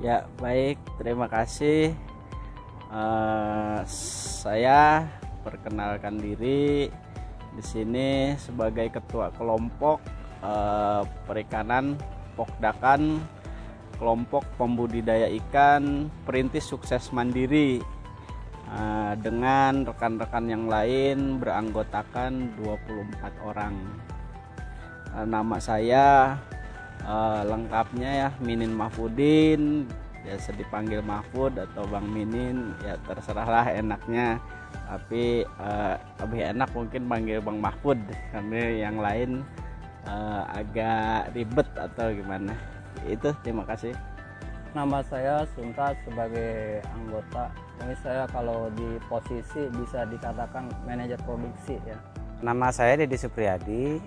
Ya, baik. Terima kasih. Saya perkenalkan diri di sini sebagai ketua kelompok perikanan Pokdakan, kelompok pembudidaya ikan perintis sukses mandiri, dengan rekan-rekan yang lain beranggotakan 24 orang. Nama saya lengkapnya ya Minin Mahfudin, biasa dipanggil Mahfud atau Bang Minin, ya terserahlah enaknya, tapi lebih enak mungkin panggil Bang Mahfud karena yang lain agak ribet atau gimana. Itu, terima kasih. Nama saya Sunta sebagai anggota. Ini saya kalau di posisi bisa dikatakan manajer produksi ya. Nama saya Dedi Supriyadi.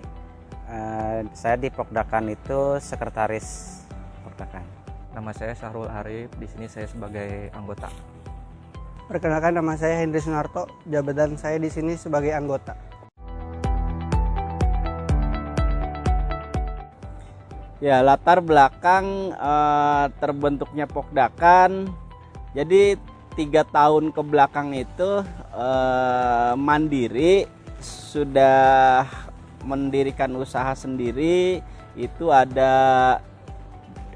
Saya di Pokdakan itu sekretaris Pokdakan. Nama saya Syahrul Arif, di sini saya sebagai anggota. Perkenalkan, nama saya Hendri Sunarto, jabatan saya di sini sebagai anggota. Ya, latar belakang terbentuknya Pokdakan. Jadi 3 tahun ke belakang itu mandiri, sudah mendirikan usaha sendiri. Itu ada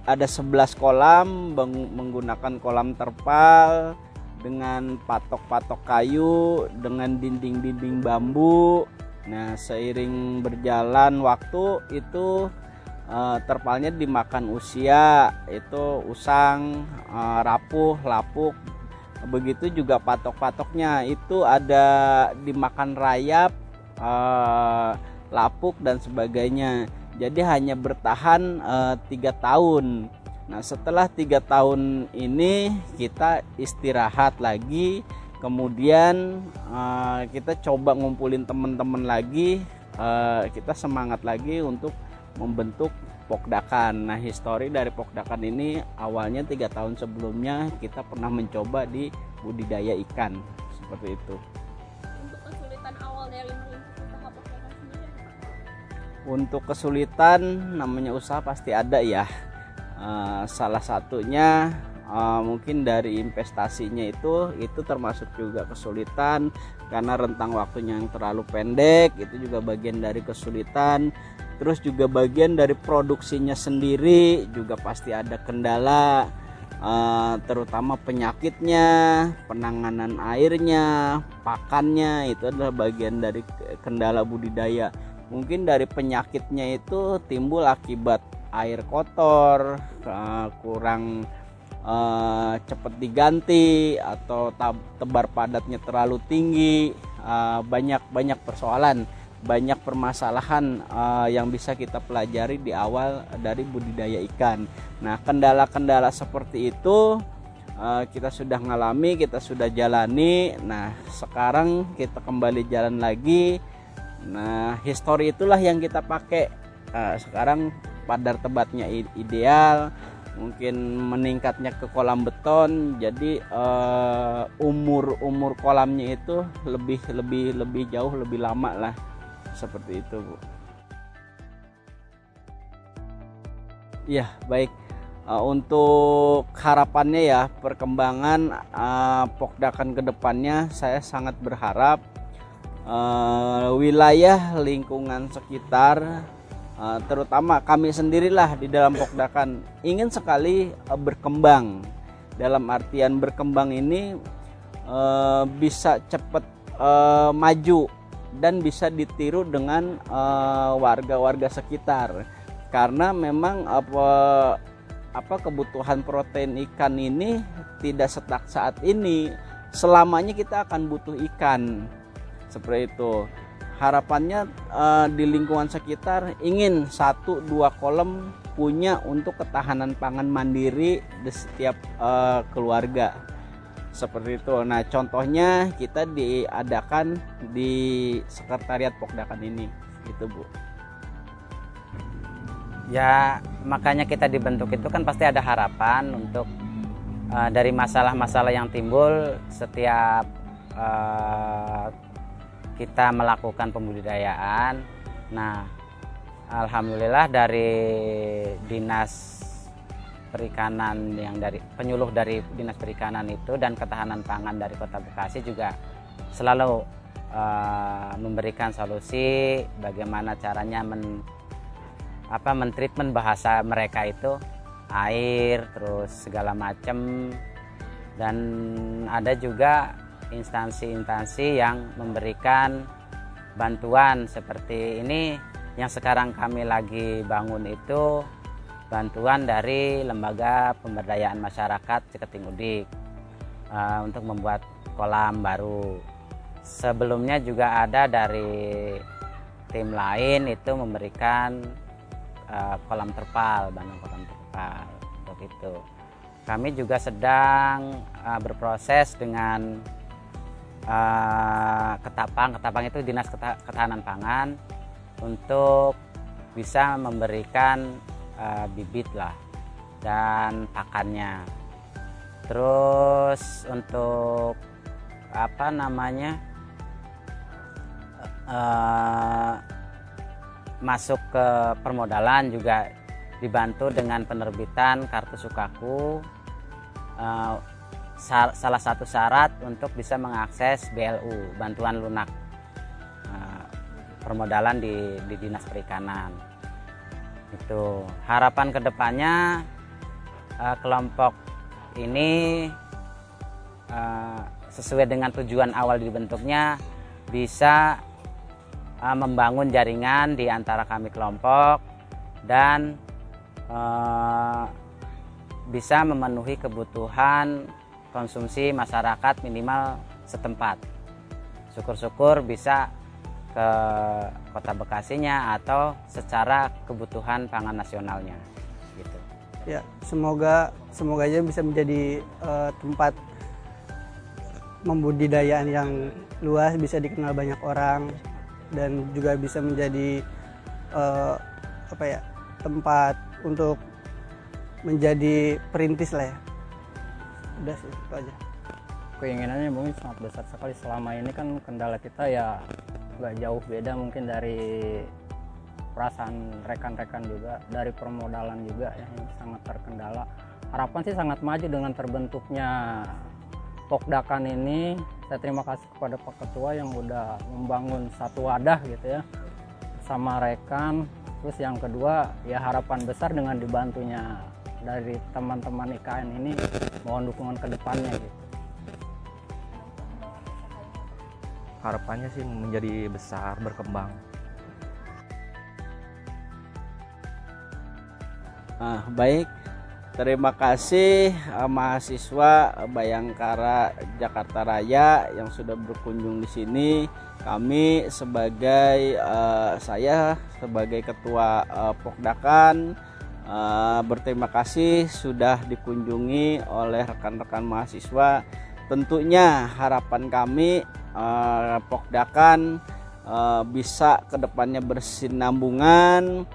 11 kolam menggunakan kolam terpal dengan patok-patok kayu dengan dinding-dinding bambu. Nah, seiring berjalan waktu itu terpalnya dimakan usia, itu usang, rapuh, lapuk. Begitu juga patok-patoknya itu ada dimakan rayap, lapuk dan sebagainya. Jadi hanya bertahan 3 tahun. Nah, setelah 3 tahun ini kita istirahat lagi, kemudian kita coba ngumpulin teman-teman lagi, kita semangat lagi untuk membentuk Pokdakan. Nah, histori dari Pokdakan ini awalnya 3 tahun sebelumnya kita pernah mencoba di budidaya ikan seperti itu. Untuk kesulitan awal dari merintis usaha Pokdakan sendiri apa? Untuk kesulitan namanya usaha pasti ada ya. Salah satunya mungkin dari investasinya itu termasuk juga kesulitan karena rentang waktunya yang terlalu pendek, itu juga bagian dari kesulitan. Terus juga bagian dari produksinya sendiri juga pasti ada kendala, terutama penyakitnya, penanganan airnya, pakannya, itu adalah bagian dari kendala budidaya. Mungkin dari penyakitnya itu timbul akibat air kotor, kurang cepat diganti, atau tebar padatnya terlalu tinggi. Banyak persoalan, banyak permasalahan yang bisa kita pelajari di awal dari budidaya ikan. Nah, kendala-kendala seperti itu kita sudah ngalami, kita sudah jalani. Nah, sekarang kita kembali jalan lagi. Nah, histori itulah yang kita pakai. Sekarang padar tebatnya ideal, mungkin meningkatnya ke kolam beton. Jadi umur kolamnya itu lebih jauh, lebih lama lah, seperti itu, Bu. Ya, baik. Untuk harapannya ya, perkembangan Pokdakan ke depannya, saya sangat berharap wilayah lingkungan sekitar, terutama kami sendirilah di dalam Pokdakan ingin sekali berkembang. Dalam artian berkembang ini bisa cepat maju dan bisa ditiru dengan warga-warga sekitar, karena memang kebutuhan protein ikan ini tidak setak saat ini, selamanya kita akan butuh ikan, seperti itu. Harapannya di lingkungan sekitar ingin 1-2 kolam punya untuk ketahanan pangan mandiri di setiap keluarga, seperti itu. Nah, contohnya kita diadakan di sekretariat Pokdakan ini, gitu, Bu. Ya, makanya kita dibentuk itu kan pasti ada harapan untuk dari masalah-masalah yang timbul setiap kita melakukan pembudidayaan. Nah, alhamdulillah dari dinas Perikanan yang dari penyuluh dari Dinas Perikanan itu dan Ketahanan Pangan dari Kota Bekasi juga selalu memberikan solusi bagaimana caranya mentreatment bahasa mereka itu, air terus segala macam. Dan ada juga instansi-instansi yang memberikan bantuan seperti ini yang sekarang kami lagi bangun itu, bantuan dari Lembaga Pemberdayaan Masyarakat Ciketing Udik untuk membuat kolam baru. Sebelumnya juga ada dari tim lain itu memberikan kolam terpal, bantuan kolam terpal untuk itu. Kami juga sedang berproses dengan Ketapang itu Dinas Ketahanan Pangan untuk bisa memberikan bibit lah dan pakannya. Terus untuk masuk ke permodalan juga dibantu dengan penerbitan kartu Sukaku. Salah satu syarat untuk bisa mengakses BLU, bantuan lunak permodalan di Dinas Perikanan. Itu harapan kedepannya kelompok ini sesuai dengan tujuan awal dibentuknya bisa membangun jaringan di antara kami kelompok dan bisa memenuhi kebutuhan konsumsi masyarakat minimal setempat. Syukur-syukur bisa ke Kota Bekasinya atau secara kebutuhan pangan nasionalnya gitu. Ya, semoga aja bisa menjadi tempat membudidayaan yang luas, bisa dikenal banyak orang dan juga bisa menjadi tempat untuk menjadi perintis lah ya. Udah sih itu aja. Keinginannya mungkin sangat besar sekali. Selama ini kan kendala kita ya nggak jauh beda mungkin dari perasaan rekan-rekan juga, dari permodalan juga ya, yang sangat terkendala. Harapan sih sangat maju dengan terbentuknya Pokdakan ini. Saya terima kasih kepada Pak Ketua yang udah membangun satu wadah gitu ya sama rekan. Terus yang kedua ya harapan besar dengan dibantunya dari teman-teman IKN ini, mohon dukungan ke depannya gitu. Harapannya sih menjadi besar, berkembang. Baik, terima kasih mahasiswa Bayangkara Jakarta Raya yang sudah berkunjung di sini. Kami saya sebagai ketua Pokdakan berterima kasih sudah dikunjungi oleh rekan-rekan mahasiswa. Tentunya harapan kami Pokdakan bisa kedepannya bersinambungan,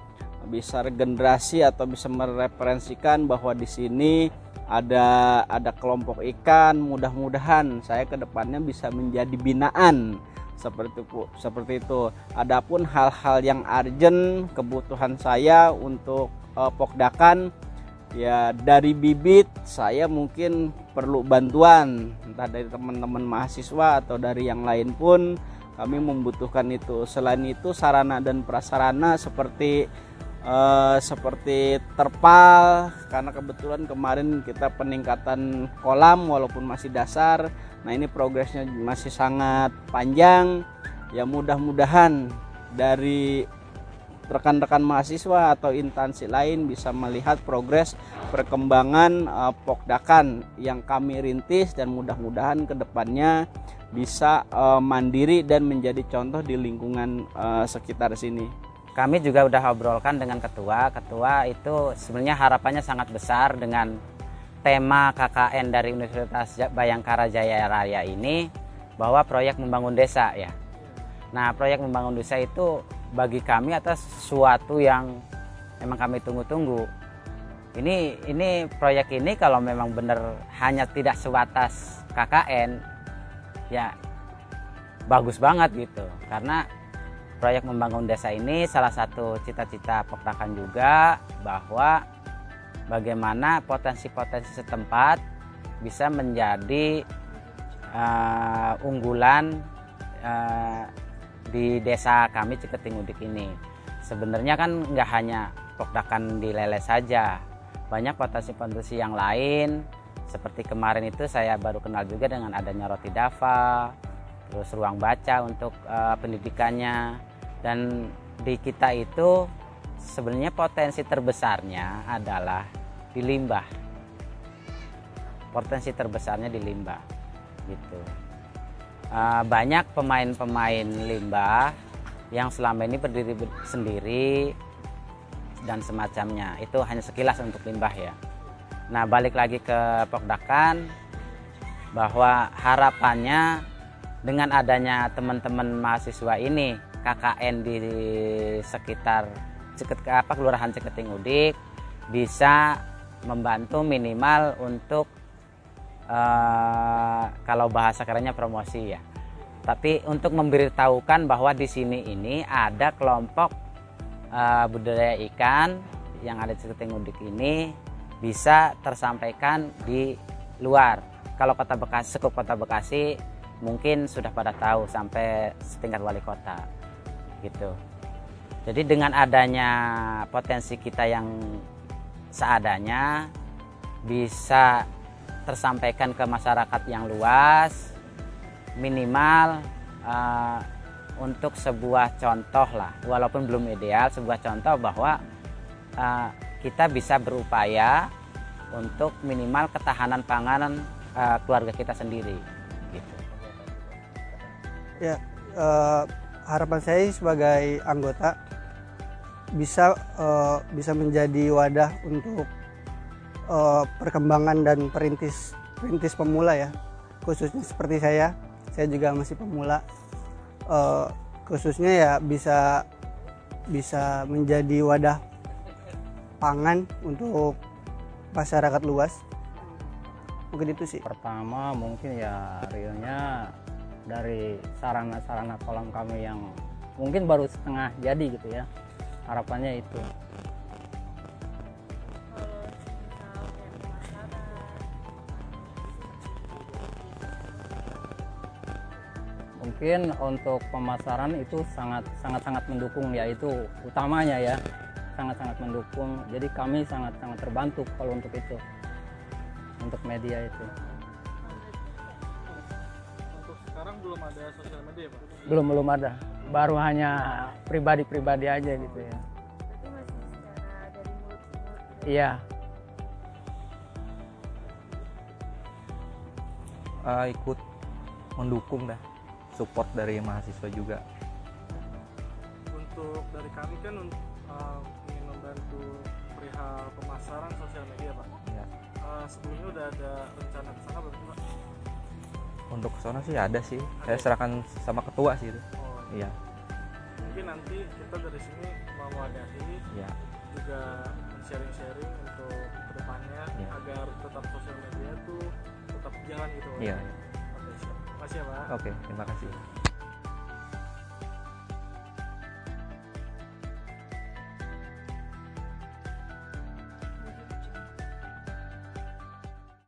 bisa regenerasi atau bisa mereferensikan bahwa di sini ada kelompok ikan. Mudah-mudahan saya kedepannya bisa menjadi binaan seperti itu. Adapun hal-hal yang urgent kebutuhan saya untuk Pokdakan ya, dari bibit saya mungkin perlu bantuan entah dari teman-teman mahasiswa atau dari yang lain pun kami membutuhkan itu. Selain itu sarana dan prasarana seperti terpal, karena kebetulan kemarin kita peningkatan kolam walaupun masih dasar. Nah ini progresnya masih sangat panjang ya, mudah-mudahan dari rekan-rekan mahasiswa atau instansi lain bisa melihat progres perkembangan Pokdakan yang kami rintis, dan mudah-mudahan kedepannya bisa mandiri dan menjadi contoh di lingkungan sekitar sini. Kami juga udah obrolkan dengan ketua itu sebenarnya harapannya sangat besar dengan tema KKN dari Universitas Bayangkara Jaya Raya ini, bahwa proyek membangun desa ya. Nah proyek membangun desa itu bagi kami atas sesuatu yang memang kami tunggu-tunggu. Ini proyek ini kalau memang benar hanya tidak sebatas KKN ya bagus banget gitu, karena proyek membangun desa ini salah satu cita-cita Pokdakan juga, bahwa bagaimana potensi-potensi setempat bisa menjadi unggulan di desa kami Ciketing Udik ini. Sebenarnya kan nggak hanya Pokdakan di Lele saja, banyak potensi-potensi yang lain. Seperti kemarin itu saya baru kenal juga dengan adanya Roti Dava, terus ruang baca untuk pendidikannya. Dan di kita itu sebenarnya potensi terbesarnya adalah di limbah. Potensi terbesarnya di limbah, gitu. Banyak pemain-pemain limbah yang selama ini berdiri sendiri dan semacamnya. Itu hanya sekilas untuk limbah ya. Nah, balik lagi ke Pokdakan, bahwa harapannya dengan adanya teman-teman mahasiswa ini, KKN di sekitar Kelurahan Ciketing Udik, bisa membantu minimal untuk kalau bahasa kerennya promosi ya. Tapi untuk memberitahukan bahwa di sini ini ada kelompok budidaya ikan yang ada di Ciketing Udik ini bisa tersampaikan di luar. Kalau Kota Bekasi, sekup Kota Bekasi mungkin sudah pada tahu sampai setingkat wali kota gitu. Jadi dengan adanya potensi kita yang seadanya bisa tersampaikan ke masyarakat yang luas, minimal untuk sebuah contoh lah, walaupun belum ideal, sebuah contoh bahwa kita bisa berupaya untuk minimal ketahanan pangan keluarga kita sendiri gitu. Ya, harapan saya sebagai anggota bisa menjadi wadah untuk perkembangan dan perintis pemula ya, khususnya seperti saya juga masih pemula, khususnya ya bisa menjadi wadah pangan untuk masyarakat luas. Mungkin itu sih. Pertama mungkin ya realnya dari sarana-sarana kolam kami yang mungkin baru setengah jadi gitu ya, harapannya itu. Mungkin untuk pemasaran itu sangat mendukung ya, itu utamanya ya, sangat mendukung. Jadi kami sangat terbantu kalau untuk itu, untuk media itu. Untuk sekarang belum ada sosial media Pak? Belum ada, baru hanya pribadi aja gitu ya. Berarti masih secara dari mulut ke mulut. Iya. Ikut mendukung dah, support dari mahasiswa juga. Untuk dari kami kan ingin membantu perihal pemasaran sosial media Pak. Ya. Sebelumnya udah ada rencana ke sana belum Pak? Untuk kesana sih ada sih. Saya serahkan sama ketua sih itu. Oh, Iya. mungkin nanti kita dari sini mewadahi Iya. juga sharing-sharing untuk kedepannya Iya. agar tetap sosial media tuh tetap jalan gitu. Iya. Oke, siap. Makasih ya Pak. Oke, terima kasih.